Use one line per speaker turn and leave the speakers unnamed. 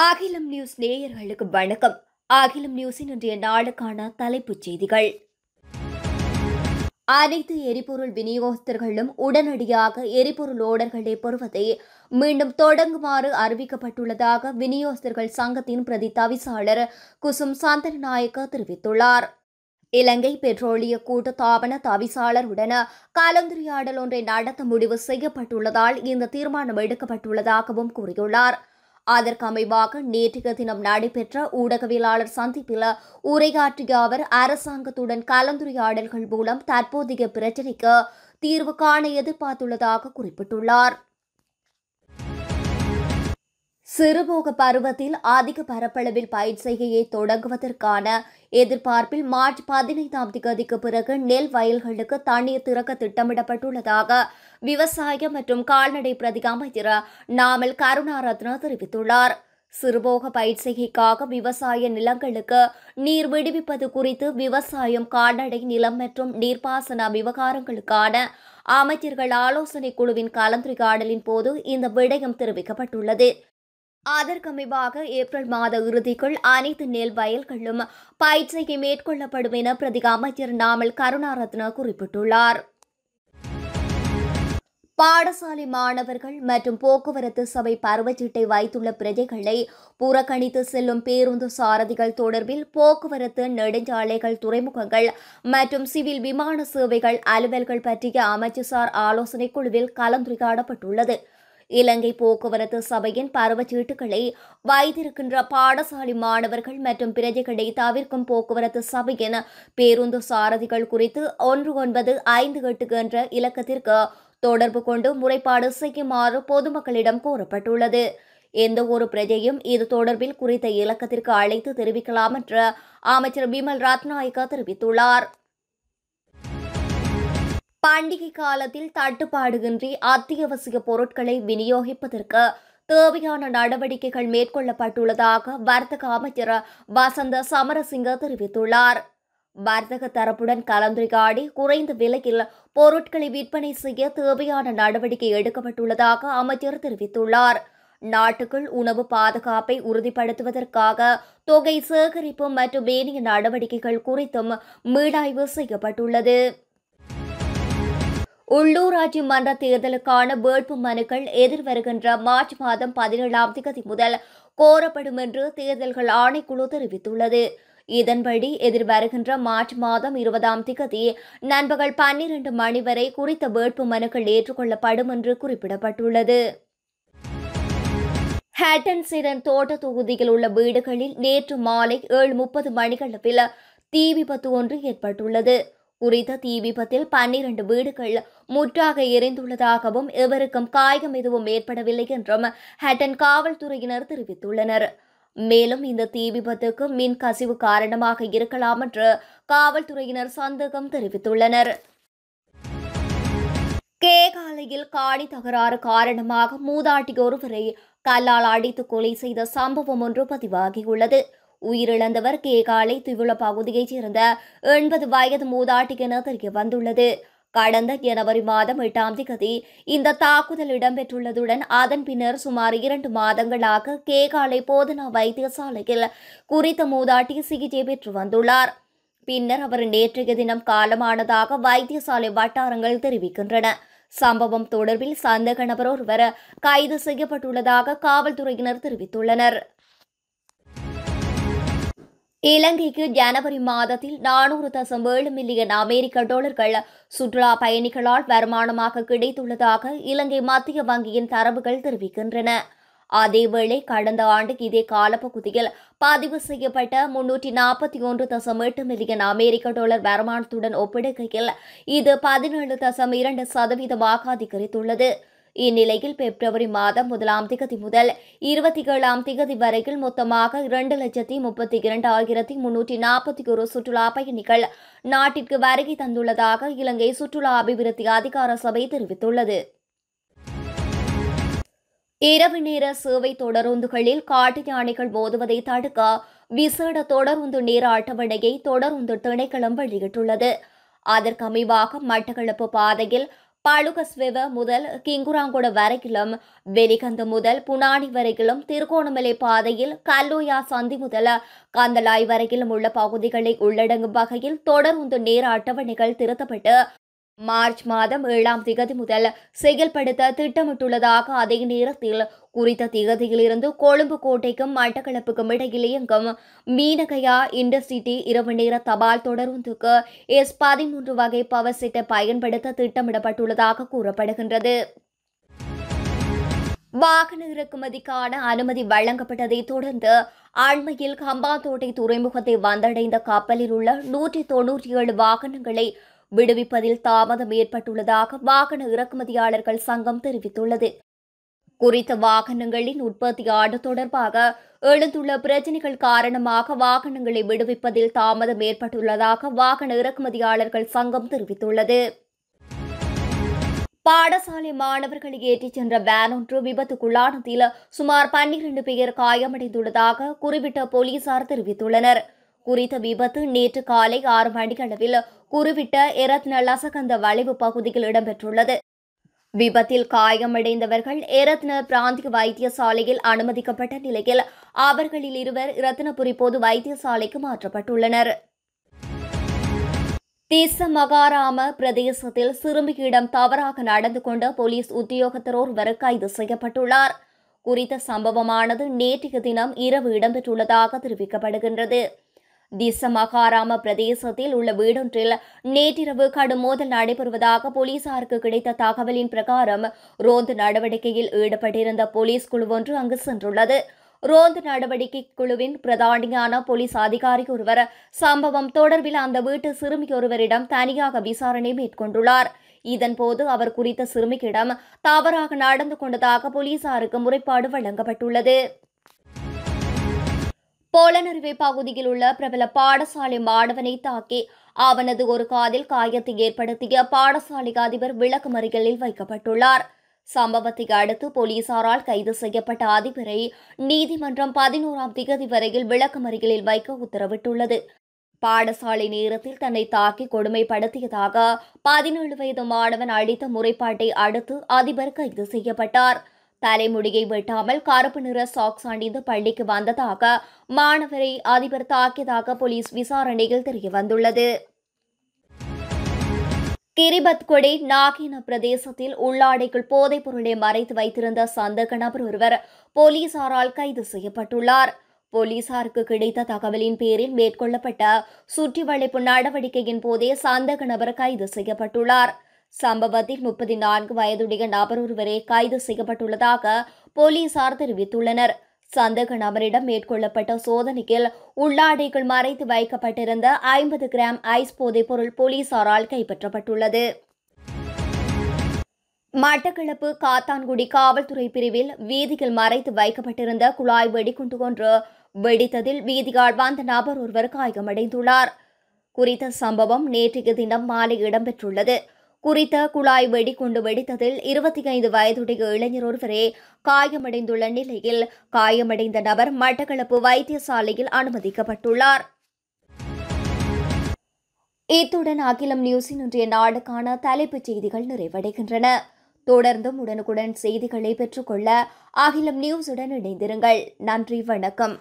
அகிலம் நியூஸ் நேயர்களுக்கு வணக்கம். அகிலம் நியூஸின் இன்றைய நாளுக்கான தலைப்புச் செய்திகள். அனைத்து எரிபொருள் விநியோகஸ்தர்களும் உடனடியாக எரிபொருள் ஓடர்களை பெறுவதை மீண்டும் தொடங்குமாறு அறிவிக்கப்பட்டுள்ளதாக விநியோகஸ்தர்கள் சங்கத்தின் பிரதி தவிசாளர் குசும் சந்தரநாயக்க தெரிவித்துள்ளார். இலங்கை பெட்ரோலிய கூட்டுத்தாபன தவிசாளருடன் கலந்துரையாடல் ஒன்றை நடத்த முடிவு செய்யப்பட்டுள்ளதால் இந்த தீர்மானம் எடுக்கப்பட்டுள்ளதாகவும் கூறியுள்ளார். அதற்கமைவாக நேற்றைய தினம் நடைபெற்ற ஊடகவியலாளர் சந்திப்பில் உரையாற்றிய அவர் அரசாங்கத்துடன் கலந்துரையாடல்கள் மூலம் தற்போதைய பிரச்சினைக்கு தீர்வு காண எதிர்பார்த்துள்ளதாக குறிப்பிட்டுள்ளார். சிறுபோக பருவத்தில் அதிக பரப்பளவில் பயிர் செய்கையை தொடங்குவதற்கான எதிர்பார்ப்பில் மார்ச் 15ஆம் தேதிக்கு பிறகு நெல் வயல்களுக்கு தண்ணீர் திறக்க திட்டமிடப்பட்டுள்ளதாக விவசாய மற்றும் கால்நடை பிரதி அமைச்சர் நாமல் கருணாரத்ன தெரிவித்துள்ளார். சிறுபோக பயிர் செய்கைக்காக விவசாய நிலங்களுக்கு நீர் விடுவிப்பது குறித்து விவசாயம், கால்நடை, நிலம் மற்றும் நீர்ப்பாசன விவகாரங்களுக்கான அமைச்சர்கள் ஆலோசனைக் குழுவின் கலந்துரையாடலின் போது இந்த விடயம் தெரிவிக்கப்பட்டுள்ளது. அதற்கமைவாக ஏப்ரல் மாத இறுதிக்குள் அனைத்து நெல் வயல்களும் பயிர் செய்கை மேற்கொள்ளப்படும் என பிரதி அமைச்சர் நாமல் கருணாரத்ன குறிப்பிட்டுள்ளார். பாடசாலை மாணவர்கள் மற்றும் போக்குவரத்து சபை பருவச்சீட்டை வைத்துள்ள பிரஜைகளை புறக்கணித்து செல்லும் பேருந்து சாரதிகள் தொடர்பில் போக்குவரத்து, நெடுஞ்சாலைகள், துறைமுகங்கள் மற்றும் சிவில் விமான சேவைகள் அலுவல்கள் பற்றிய அமைச்சுசார் ஆலோசனைக் குழுவில் கலந்துரையாடப்பட்டுள்ளது. இலங்கை போக்குவரத்து சபையின் பருவச்சீட்டுகளை வைத்திருக்கின்ற பாடசாலை மாணவர்கள் மற்றும் பிரஜைகளை தவிர்க்கும் போக்குவரத்து சபையின் பேருந்து சாரதிகள் குறித்து 1958 என்ற இலக்கத்திற்கு தொடர்பு கொண்டு முறைப்பாடு செய்யுமாறு பொதுமக்களிடம் கோரப்பட்டுள்ளது. எந்த ஒரு பிரஜையும் இது தொடர்பில் குறித்த இலக்கத்திற்கு அழைத்து தெரிவிக்கலாம் என்று அமைச்சர் பிமல் ரத்நாயக்க தெரிவித்துள்ளார். பண்டிகை காலத்தில் தட்டுப்பாடின்றி அத்தியாவசிய பொருட்களை விநியோகிப்பதற்கு தேவையான நடவடிக்கைகள் மேற்கொள்ளப்பட்டுள்ளதாக வர்த்தக அமைச்சர் வசந்த சமரசிங்க தெரிவித்துள்ளார். வர்த்தக தரப்புடன் கலந்துரையாடி குறைந்த விலையில் பொருட்களை விற்பனை செய்ய தேவையான நடவடிக்கை எடுக்கப்பட்டுள்ளதாக அமைச்சர் தெரிவித்துள்ளார். நாட்டுக்குள் உணவு பாதுகாப்பை உறுதிப்படுத்துவதற்காக தொகை சேகரிப்பு மற்றும் ஏனைய நடவடிக்கைகள் குறித்தும் மீளாய்வு செய்யப்பட்டுள்ளது. உள்ளூராட்சி மன்ற தேர்தலுக்கான வேட்பு மனுக்கள் எதிர்வருகின்ற மார்ச் மாதம் 17ஆம் தேதி முதல் கோரப்படும் என்று தேர்தல்கள் ஆணைக்குழு தெரிவித்துள்ளது. இதன்படி எதிர்வருகின்ற மார்ச் மாதம் 20ஆம் தேதி நண்பகல் 12 மணி வரை குறித்த வேட்பு மனுக்கள் ஏற்றுக்கொள்ளப்படும் என்று குறிப்பிடப்பட்டுள்ளது. ஹேட்டன்செடன் தோட்ட தொகுதியில் உள்ள வீடுகளில் நேற்று மாலை 7:30 மணியளவில் தீ விபத்து ஒன்று ஏற்பட்டுள்ளது. குறித்த தீ விபத்தில் 12 வீடுகள் முற்றாக எரிந்துள்ளதாகவும் எவருக்கும் காயம் எதுவும் ஏற்படவில்லை என்றும் ஹட்டன் காவல்துறையினர் தெரிவித்துள்ளனர். மேலும் இந்த தீ விபத்துக்கு மின் கசிவு காரணமாக இருக்கலாம் என்று காவல்துறையினர் சந்தேகம் தெரிவித்துள்ளனர். கேகாலையில் காணி தகராறு காரணமாக மூதாட்டி ஒருவரை கல்லால் அடித்து கொலை செய்த சம்பவம் ஒன்று பதிவாகியுள்ளது. உயிரிழந்தவர் கேகாலை திவுள பகுதியைச் சேர்ந்த 80 வயது மூதாட்டி என தெரிய வந்துள்ளது. கடந்த ஜனவரி மாதம் 8ஆம் தேதி இந்த தாக்குதல் இடம்பெற்றுள்ளதுடன் அதன் பின்னர் சுமார் 2 மாதங்களாக கேகாலை போதனா வைத்தியசாலையில் குறித்த மூதாட்டி சிகிச்சை பெற்று வந்துள்ளார். பின்னர் அவர் நேற்றைய தினம் காலமானதாக வைத்தியசாலை வட்டாரங்கள் தெரிவிக்கின்றன. சம்பவம் தொடர்பில் சந்தேக நபர் ஒருவர் கைது செய்யப்பட்டுள்ளதாக காவல்துறையினர் தெரிவித்துள்ளனர். இலங்கைக்கு ஜனவரி மாதத்தில் 400.7 மில்லியன் அமெரிக்க டாலர்கள் சுற்றுலா பயணிகளால் வருமானமாக கிடைத்துள்ளதாக இலங்கை மத்திய வங்கியின் தரவுகள் தெரிவிக்கின்றன. அதேவேளை கடந்த ஆண்டு இதே காலப்பகுதியில் பதிவு செய்யப்பட்ட 341.8 மில்லியன் அமெரிக்க டாலர் வருமானத்துடன் ஒப்பிடுகையில் இது 17.2% அதிகரித்துள்ளது. இந்நிலையில் பிப்ரவரி மாதம் 1ஆம் தேதி முதல் 27ஆம் தேதி வரையில் மொத்தமாக 2,32,341 சுற்றுலா பயணிகள் நாட்டிற்கு வருகை தந்துள்ளதாக இலங்கை சுற்றுலா அபிவிருத்தி அதிகார சபை தெரிவித்துள்ளது. இரவு நேர சேவை தொடருந்துகளில் காட்டு யானைகள் மோதுவதை தடுக்க விசேட தொடருந்து நேர அட்டவணையை தொடருந்து திணைக்களம் வெளியிட்டுள்ளது. அதற்கமைவாக மட்டக்களப்பு பாதையில் பாலுகஸ்வெவ முதல் கிங்குராங்கொட வரையிலும், வெலிகந்த முதல் புனானி வரையிலும், திருகோணமலை பாதையில் கல்லோயா சந்தி முதல் கந்தலாய் வரையிலும் உள்ள பகுதிகளை உள்ளடங்கும் வகையில் தொடர்ந்து நேர அட்டவணைகள் திருத்தப்பட்டு மார்ச் மாதம் 7ஆம் திகதி முதல் செயல்படுத்த திட்டமிட்டுள்ளதாக, அதே நேரத்தில் குறித்த திகதியிலிருந்து கொழும்பு கோட்டைக்கும் மட்டக்களப்புக்கும் இடையில் இயங்கும் மீனகயா இன்டர்சிட்டி இரவு நேர தபால் தொடருந்துக்கு S13 வகை பவர் செட்டை பயன்படுத்த திட்டமிடப்பட்டுள்ளதாக கூறப்படுகின்றது. வாகன இறக்குமதிக்கான அனுமதி வழங்கப்பட்டதை தொடர்ந்து அண்மையில் ஹம்பாந்தோட்டை துறைமுகத்தை வந்தடைந்த கப்பலில் உள்ள 197 வாகனங்களை விடுவிப்பதில் தாமதம் ஏற்பட்டுள்ளதாக வாகன இறக்குமதியாளர்கள் சங்கம் தெரிவித்துள்ளது. குறித்த வாகனங்களின் உற்பத்தி ஆண்டு தொடர்பாக எழுந்துள்ள பிரச்சினைகள் காரணமாக வாகனங்களை விடுவிப்பதில் தாமதம் ஏற்பட்டுள்ளதாக வாகன இறக்குமதியாளர்கள் சங்கம் தெரிவித்துள்ளது. பாடசாலை மாணவர்களை ஏற்றிச் சென்ற வேன் ஒன்று விபத்துக்குள்ளானதில் சுமார் 12 பேர் காயமடைந்துள்ளதாக குறிப்பிட்ட போலீசார் தெரிவித்துள்ளனர். குறித்த விபத்து நேற்று காலை 6 மணியளவில் குறிப்பிட்ட எரத்ன லசகந்த வளைவு பகுதியில் இடம்பெற்றுள்ளது. விபத்தில் காயமடைந்தவர்கள் எரத்ன பிராந்திய வைத்தியசாலையில் அனுமதிக்கப்பட்ட நிலையில் அவர்களில் 2 இரத்தினபுரி பொது வைத்தியசாலைக்கு மாற்றப்பட்டுள்ளனர். தீச மகாராம பிரதேசத்தில் சிறுமியிடம் தவறாக நடந்து கொண்ட போலீஸ் உத்தியோகத்தர் ஒருவர் கைது செய்யப்பட்டுள்ளார். குறித்த சம்பவமானது நேற்றைய தினம் இரவு இடம்பெற்றுள்ளதாக தெரிவிக்கப்படுகின்றது. திச மகாராம பிரதேசத்தில் உள்ள வீடொன்றில் நேற்றிரவு கடும் மோதல் நடைபெறுவதாக போலீசாருக்கு கிடைத்த தகவலின் பிரகாரம் ரோந்து நடவடிக்கையில் ஈடுபட்டிருந்த போலீஸ் குழு ஒன்று அங்கு சென்றுள்ளது. ரோந்து நடவடிக்கை குழுவின் பிரதானியான போலீஸ் அதிகாரி ஒருவர் சம்பவம் தொடர்பில் அந்த வீட்டு சிறுமி ஒருவரிடம் தனியாக விசாரணை மேற்கொண்டுள்ளார். இதன்போது அவர் குறித்த சிறுமியிடம் தவறாக நடந்து கொண்டதாக போலீசாருக்கு முறைப்பாடு வழங்கப்பட்டுள்ளது. போலனறுவை பகுதியில் உள்ள பிரபல பாடசாலை மாணவனை தாக்கி அவனது ஒரு காதில் காயத்தை ஏற்படுத்திய பாடசாலை அதிபர் விளக்குமறியலில் வைக்கப்பட்டுள்ளார். சம்பவத்தை அடுத்து போலீசாரால் கைது செய்யப்பட்ட அதிபரை நீதிமன்றம் 11ஆம் திகதி வரையில் விளக்குமறியலில் வைக்க உத்தரவிட்டுள்ளது. பாடசாலை நேரத்தில் தன்னை தாக்கி கொடுமைப்படுத்தியதாக 17 வயது மாணவன் அளித்த முறைப்பாட்டை அடுத்து அதிபர் கைது செய்யப்பட்டார். தலைமுடியை வெட்டாமல் கருப்பு நிற சாக்ஸ் அணிந்து பள்ளிக்கு வந்ததாக மாணவரை அதிபர் தாக்கியதாக போலீஸ் விசாரணையில் தெரியவந்துள்ளது. கிரிபத்கொடை நாகின பிரதேசத்தில் உள்ளாடைக்குள் போதைப் பொருளை மறைத்து வைத்திருந்த சந்தேக நபர் ஒருவர் போலீசாரால் கைது செய்யப்பட்டுள்ளார். போலீசாருக்கு கிடைத்த தகவலின் பேரில் மேற்கொள்ளப்பட்ட சுற்றிவளைப்பு நடவடிக்கையின் போதே சந்தேக நபர் கைது செய்யப்பட்டுள்ளார். சம்பவத்தில் 34 வயதுடைய நபர் ஒருவரே கைது செய்யப்பட்டுள்ளதாக போலீசார் தெரிவித்துள்ளனர். சந்தேக நபரிடம் மேற்கொள்ளப்பட்ட சோதனையில் உள்ளாடைக்குள் மறைத்து வைக்கப்பட்டிருந்த 50 கிராம் ஐஸ் போதைப் பொருள் போலீசாரால் கைப்பற்றப்பட்டுள்ளது. மட்டக்களப்பு காத்தான்குடி காவல்துறை பிரிவில் வீதியில் மறைத்து வைக்கப்பட்டிருந்த குழாய் வெடிகுண்டு ஒன்று வெடித்ததில் வீதியால் வந்த நபர் ஒருவர் காயமடைந்துள்ளார். குறித்த சம்பவம் நேற்றைய தினம் மாலை இடம்பெற்றுள்ளது. குறித்த குழாய் வெடிகுண்டு வெடித்ததில் 25 வயதுடைய இளைஞர் ஒருவரே காயமடைந்துள்ள நிலையில் காயமடைந்த நபர் மட்டக்களப்பு வைத்தியசாலையில் அனுமதிக்கப்பட்டுள்ளார். இத்துடன் அகிலம் நியூஸின் இன்றைய நாடுக்கான தலைப்புச் செய்திகள் நிறைவடைகின்றன. தொடர்ந்தும் உடனுக்குடன் செய்திகளை பெற்றுக்கொள்ள அகிலம் நியூஸுடன் இணைந்திருங்கள். நன்றி, வணக்கம்.